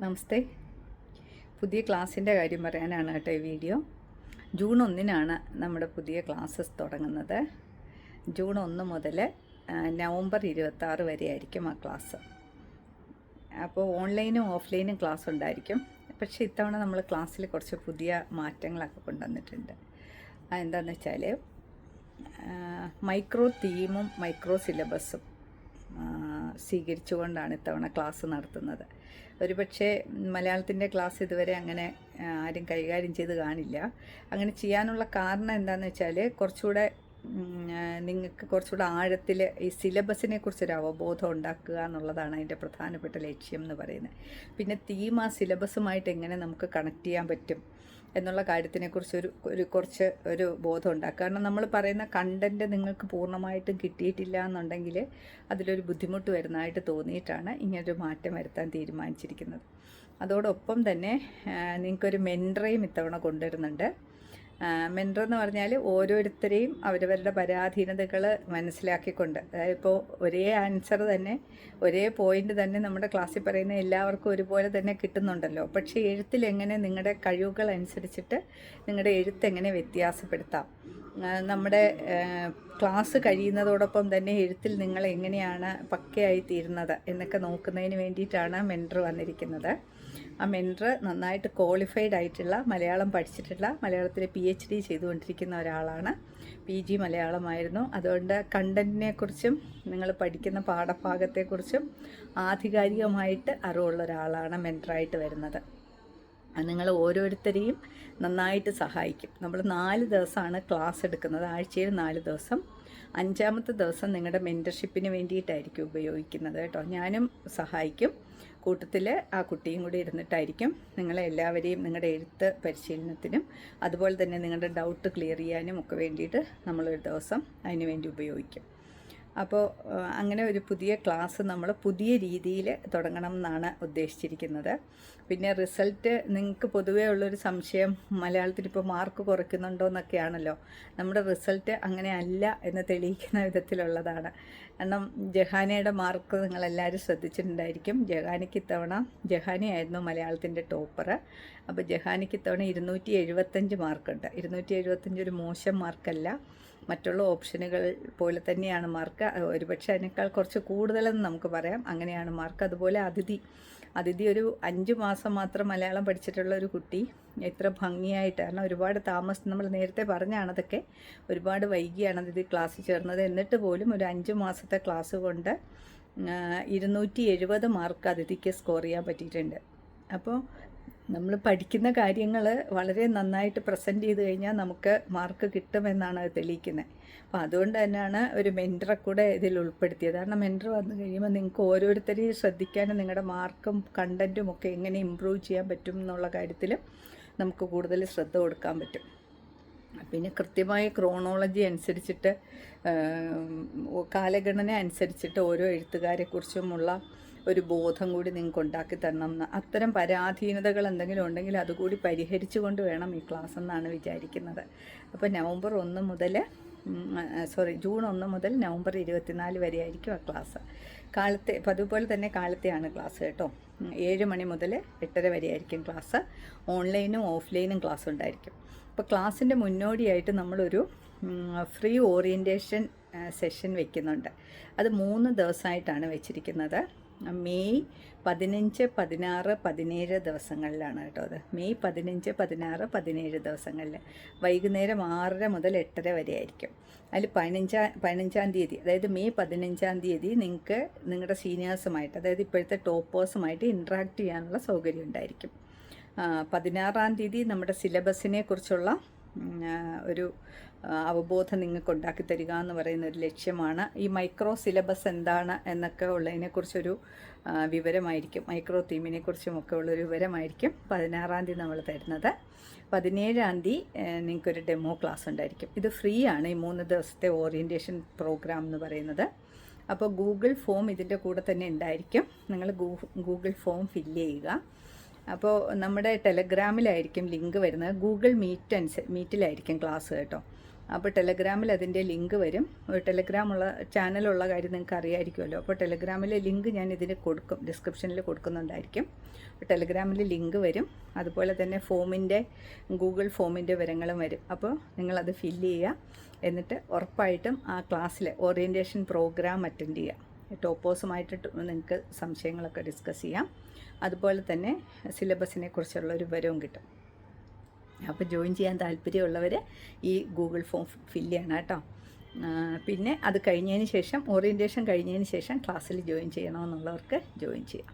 നമസ്തേ. പുതിയ ക്ലാസ്സിൻ്റെ കാര്യം പറയാനാണ് കേട്ടോ ഈ വീഡിയോ. ജൂൺ 1-നാണ് നമ്മുടെ പുതിയ ക്ലാസ്സസ് തുടങ്ങുന്നത്. ജൂൺ 1 മുതൽ നവംബർ 26 വരെ ആയിരിക്കും ആ ക്ലാസ്. അപ്പോൾ ഓൺലൈനും ഓഫ്ലൈനും ക്ലാസ് ഉണ്ടായിരിക്കും. പക്ഷേ ഇത്തവണ നമ്മൾ ക്ലാസ്സിൽ കുറച്ച് പുതിയ മാറ്റങ്ങളൊക്കെ കൊണ്ടുവന്നിട്ടുണ്ട്. അതെന്താണെന്ന് വെച്ചാൽ മൈക്രോ തീമും മൈക്രോ സിലബസും സ്വീകരിച്ചുകൊണ്ടാണ് ഇത്തവണ ക്ലാസ് നടത്തുന്നത്. ഒരുപക്ഷെ മലയാളത്തിൻ്റെ ക്ലാസ് ഇതുവരെ അങ്ങനെ ആരും കൈകാര്യം ചെയ്ത് കാണില്ല. അങ്ങനെ ചെയ്യാനുള്ള കാരണം എന്താണെന്ന് വെച്ചാൽ കുറച്ചുകൂടെ നിങ്ങൾക്ക് കുറച്ചുകൂടെ ആഴത്തിൽ ഈ സിലബസിനെ കുറിച്ചൊരു അവബോധം ഉണ്ടാക്കുക എന്നുള്ളതാണ് അതിൻ്റെ പ്രധാനപ്പെട്ട ലക്ഷ്യം എന്ന് പറയുന്നത്. പിന്നെ തീം ആ സിലബസുമായിട്ട് എങ്ങനെ നമുക്ക് കണക്ട് ചെയ്യാൻ പറ്റും എന്നുള്ള കാര്യത്തിനെക്കുറിച്ച് കുറച്ച് ബോധം ഉണ്ടാക്കുക. കാരണം നമ്മൾ പറയുന്ന കണ്ടൻറ്റ് നിങ്ങൾക്ക് പൂർണ്ണമായിട്ടും കിട്ടിയിട്ടില്ല എന്നുണ്ടെങ്കിൽ അതിലൊരു ബുദ്ധിമുട്ട് വരുന്നതായിട്ട് തോന്നിയിട്ടാണ് ഇങ്ങനൊരു മാറ്റം വരുത്താൻ തീരുമാനിച്ചിരിക്കുന്നത്. അതോടൊപ്പം തന്നെ നിങ്ങൾക്കൊരു മെൻറ്ററേയും ഇത്തവണ കൊണ്ടുവരുന്നുണ്ട്. മെൻറ്റർ എന്ന് പറഞ്ഞാൽ ഓരോരുത്തരെയും അവരവരുടെ പരാധീനതകൾ മനസ്സിലാക്കിക്കൊണ്ട്, അതായത് ഇപ്പോൾ ഒരേ ആൻസർ തന്നെ ഒരേ പോയിൻ്റ് തന്നെ നമ്മുടെ ക്ലാസ്സിൽ പറയുന്ന എല്ലാവർക്കും ഒരുപോലെ തന്നെ കിട്ടുന്നുണ്ടല്ലോ. പക്ഷേ എഴുത്തിൽ എങ്ങനെ നിങ്ങളുടെ കഴിവുകൾ അനുസരിച്ചിട്ട് നിങ്ങളുടെ എഴുത്ത് എങ്ങനെ വ്യത്യാസപ്പെടുത്താം, നമ്മുടെ ക്ലാസ് കഴിയുന്നതോടൊപ്പം തന്നെ എഴുത്തിൽ നിങ്ങൾ എങ്ങനെയാണ് പക്കയായി തീരുന്നത് എന്നൊക്കെ നോക്കുന്നതിന് വേണ്ടിയിട്ടാണ് മെൻറ്റർ വന്നിരിക്കുന്നത്. ആ മെൻറ്റർ നന്നായിട്ട് ക്വാളിഫൈഡ് ആയിട്ടുള്ള, മലയാളം പഠിച്ചിട്ടുള്ള, മലയാളത്തിൽ PhD ചെയ്തുകൊണ്ടിരിക്കുന്ന ഒരാളാണ്. PG മലയാളമായിരുന്നു. അതുകൊണ്ട് കണ്ടൻറ്റിനെക്കുറിച്ചും നിങ്ങൾ പഠിക്കുന്ന പാഠഭാഗത്തെക്കുറിച്ചും ആധികാരികമായിട്ട് അറിവുള്ള ഒരാളാണ് മെൻറ്ററായിട്ട് വരുന്നത്. നിങ്ങൾ ഓരോരുത്തരെയും നന്നായിട്ട് സഹായിക്കും. നമ്മൾ 4 ദിവസമാണ് ക്ലാസ് എടുക്കുന്നത്, ആഴ്ചയിൽ 4 ദിവസം. 5-ാമത്തെ ദിവസം നിങ്ങളുടെ മെൻറ്റർഷിപ്പിന് വേണ്ടിയിട്ടായിരിക്കും ഉപയോഗിക്കുന്നത് കേട്ടോ. ഞാനും സഹായിക്കും, കൂട്ടത്തിൽ ആ കുട്ടിയും കൂടി ഇരുന്നിട്ടായിരിക്കും നിങ്ങളെല്ലാവരെയും നിങ്ങളുടെ എഴുത്ത് പരിശീലനത്തിനും അതുപോലെ തന്നെ നിങ്ങളുടെ ഡൗട്ട് ക്ലിയർ ചെയ്യാനും ഒക്കെ വേണ്ടിയിട്ട് നമ്മളൊരു ദിവസം അതിന് വേണ്ടി ഉപയോഗിക്കും. അപ്പോൾ അങ്ങനെ ഒരു പുതിയ ക്ലാസ് നമ്മൾ പുതിയ രീതിയിൽ തുടങ്ങണം എന്നാണ് ഉദ്ദേശിച്ചിരിക്കുന്നത്. പിന്നെ റിസൾട്ട്, നിങ്ങൾക്ക് പൊതുവേ ഉള്ളൊരു സംശയം മലയാളത്തിൽ ഇപ്പോൾ മാർക്ക് കുറയ്ക്കുന്നുണ്ടോ എന്നൊക്കെയാണല്ലോ. നമ്മുടെ റിസൾട്ട് അങ്ങനെ അല്ല എന്ന് തെളിയിക്കുന്ന വിധത്തിലുള്ളതാണ്. കാരണം ജഹാനയുടെ മാർക്ക് നിങ്ങളെല്ലാവരും ശ്രദ്ധിച്ചിട്ടുണ്ടായിരിക്കും. ജഹാനയായിരുന്നു മലയാളത്തിൻ്റെ ടോപ്പർ. അപ്പോൾ ജഹാനിക്ക് ഇത്തവണ 275 മാർക്കുണ്ട്. 275 ഒരു മോശം മാർക്കല്ല, മറ്റുള്ള ഓപ്ഷനുകൾ പോലെ തന്നെയാണ് മാർക്ക്. ഒരുപക്ഷെ അതിനേക്കാൾ കുറച്ച് കൂടുതലെന്ന് നമുക്ക് പറയാം. അങ്ങനെയാണ് മാർക്ക്. അതുപോലെ അതിഥി ഒരു 5 മാസം മാത്രം മലയാളം പഠിച്ചിട്ടുള്ള ഒരു കുട്ടി എത്ര ഭംഗിയായിട്ട്, കാരണം ഒരുപാട് നമ്മൾ നേരത്തെ പറഞ്ഞാണ് അതൊക്കെ, ഒരുപാട് വൈകിയാണ് അതിഥി ക്ലാസ് ചേർന്നത്. എന്നിട്ട് പോലും ഒരു 5 മാസത്തെ ക്ലാസ് കൊണ്ട് 270 മാർക്ക് അതിഥിക്ക് സ്കോർ ചെയ്യാൻ പറ്റിയിട്ടുണ്ട്. അപ്പോൾ നമ്മൾ പഠിക്കുന്ന കാര്യങ്ങൾ വളരെ നന്നായിട്ട് പ്രസൻറ്റ് ചെയ്ത് കഴിഞ്ഞാൽ നമുക്ക് മാർക്ക് കിട്ടുമെന്നാണ് അത് തെളിയിക്കുന്നത്. അപ്പോൾ അതുകൊണ്ട് തന്നെയാണ് ഒരു മെൻറ്ററെ കൂടെ ഇതിൽ ഉൾപ്പെടുത്തിയത്. കാരണം മെൻറ്റർ വന്നു കഴിയുമ്പോൾ നിങ്ങൾക്ക് ഓരോരുത്തരെയും ശ്രദ്ധിക്കാനും നിങ്ങളുടെ മാർക്കും കണ്ടൻറ്റും ഒക്കെ എങ്ങനെ ഇമ്പ്രൂവ് ചെയ്യാൻ പറ്റും എന്നുള്ള കാര്യത്തിൽ നമുക്ക് കൂടുതൽ ശ്രദ്ധ കൊടുക്കാൻ പറ്റും. പിന്നെ കൃത്യമായ ക്രോണോളജി അനുസരിച്ചിട്ട്, കാലഗണന അനുസരിച്ചിട്ട് ഓരോ എഴുത്തുകാരെക്കുറിച്ചുമുള്ള ഒരു ബോധം കൂടി നിങ്ങൾക്ക് ഉണ്ടാക്കി തരണം എന്ന്. അത്തരം പരാധീനതകൾ എന്തെങ്കിലും ഉണ്ടെങ്കിൽ അതുകൂടി പരിഹരിച്ചുകൊണ്ട് വേണം ഈ ക്ലാസ് എന്നാണ് വിചാരിക്കുന്നത്. അപ്പോൾ ജൂൺ 1 മുതൽ നവംബർ 24 വരെ ആയിരിക്കും ആ ക്ലാസ്. കാലത്തെ അതുപോലെ തന്നെ കാലത്തെയാണ് ക്ലാസ് കേട്ടോ. 7 മണി മുതൽ 8:30 വരെ ആയിരിക്കും ക്ലാസ്. ഓൺലൈനും ഓഫ്ലൈനും ക്ലാസ് ഉണ്ടായിരിക്കും. അപ്പോൾ ക്ലാസ്സിൻ്റെ മുന്നോടിയായിട്ട് നമ്മളൊരു ഫ്രീ ഓറിയൻറ്റേഷൻ സെഷൻ വെക്കുന്നുണ്ട്. അത് 3 ദിവസമായിട്ടാണ് വെച്ചിരിക്കുന്നത്. മെയ് 15, 16, 17 ദിവസങ്ങളിലാണ് കേട്ടോ. അത് മെയ് 15, 16, 17 ദിവസങ്ങളിൽ വൈകുന്നേരം 6:30 മുതൽ 8:30 വരെ ആയിരിക്കും. അതിൽ 15-ാം തീയതി, അതായത് മെയ് 15-ാം തീയതി നിങ്ങൾക്ക് നിങ്ങളുടെ സീനിയേഴ്സുമായിട്ട്, അതായത് ഇപ്പോഴത്തെ ടോപ്പേഴ്സുമായിട്ട് ഇൻട്രാക്ട് ചെയ്യാനുള്ള സൗകര്യം ഉണ്ടായിരിക്കും. 16-ാം തീയതി നമ്മുടെ സിലബസിനെ കുറിച്ചുള്ള ഒരു അവബോധം നിങ്ങൾക്ക് ഉണ്ടാക്കി തരിക എന്ന് പറയുന്ന ഒരു ലക്ഷ്യമാണ്. ഈ മൈക്രോ സിലബസ് എന്താണ് എന്നൊക്കെ ഉള്ളതിനെക്കുറിച്ചൊരു വിവരമായിരിക്കും, മൈക്രോ തീമിനെ കുറിച്ചുമൊക്കെ ഉള്ളൊരു വിവരമായിരിക്കും 16-ാം തീയതി നമ്മൾ തരുന്നത്. 17-ാം തീയതി നിങ്ങൾക്കൊരു ഡെമോ ക്ലാസ് ഉണ്ടായിരിക്കും. ഇത് ഫ്രീ ആണ്, ഈ 3 ദിവസത്തെ ഓറിയൻറ്റേഷൻ പ്രോഗ്രാം എന്ന് പറയുന്നത്. അപ്പോൾ ഗൂഗിൾ ഫോം ഇതിൻ്റെ കൂടെ തന്നെ ഉണ്ടായിരിക്കും. നിങ്ങൾ ഗൂഗിൾ ഫോം ഫില്ല് ചെയ്യുക. അപ്പോൾ നമ്മുടെ ടെലഗ്രാമിലായിരിക്കും ലിങ്ക് വരുന്നത്. ഗൂഗിൾ മീറ്റിലായിരിക്കും ക്ലാസ് കേട്ടോ. അപ്പോൾ ടെലഗ്രാമിൽ അതിൻ്റെ ലിങ്ക് വരും. ടെലഗ്രാമുള്ള ചാനലുള്ള കാര്യം നിങ്ങൾക്ക് അറിയാമായിരിക്കുമല്ലോ. അപ്പോൾ ടെലഗ്രാമിലെ ലിങ്ക് ഞാൻ ഇതിന് കൊടുക്കും, ഡിസ്ക്രിപ്ഷനിൽ കൊടുക്കുന്നുണ്ടായിരിക്കും. ടെലഗ്രാമിൽ ലിങ്ക് വരും. അതുപോലെ തന്നെ ഗൂഗിൾ ഫോമിൻ്റെ വിവരങ്ങളും വരും. അപ്പോൾ നിങ്ങളത് ഫില്ല് ചെയ്യുക. എന്നിട്ട് ഉറപ്പായിട്ടും ആ ക്ലാസ്സിൽ ഓറിയൻറ്റേഷൻ പ്രോഗ്രാം അറ്റൻഡ് ചെയ്യുക. ടോപ്പേഴ്സുമായിട്ട് നിങ്ങൾക്ക് സംശയങ്ങളൊക്കെ ഡിസ്കസ് ചെയ്യാം. അതുപോലെ തന്നെ സിലബസിനെ കുറിച്ചുള്ളൊരു വിവരവും കിട്ടും. അപ്പോൾ ജോയിൻ ചെയ്യാൻ താല്പര്യമുള്ളവർ ഈ ഗൂഗിൾ ഫോം ഫില്ല് ചെയ്യണം കേട്ടോ. പിന്നെ അത് കഴിഞ്ഞതിന് ശേഷം, ഓറിയൻറ്റേഷൻ കഴിഞ്ഞതിന് ശേഷം ക്ലാസ്സിൽ ജോയിൻ ചെയ്യണമെന്നുള്ളവർക്ക് ജോയിൻ ചെയ്യാം.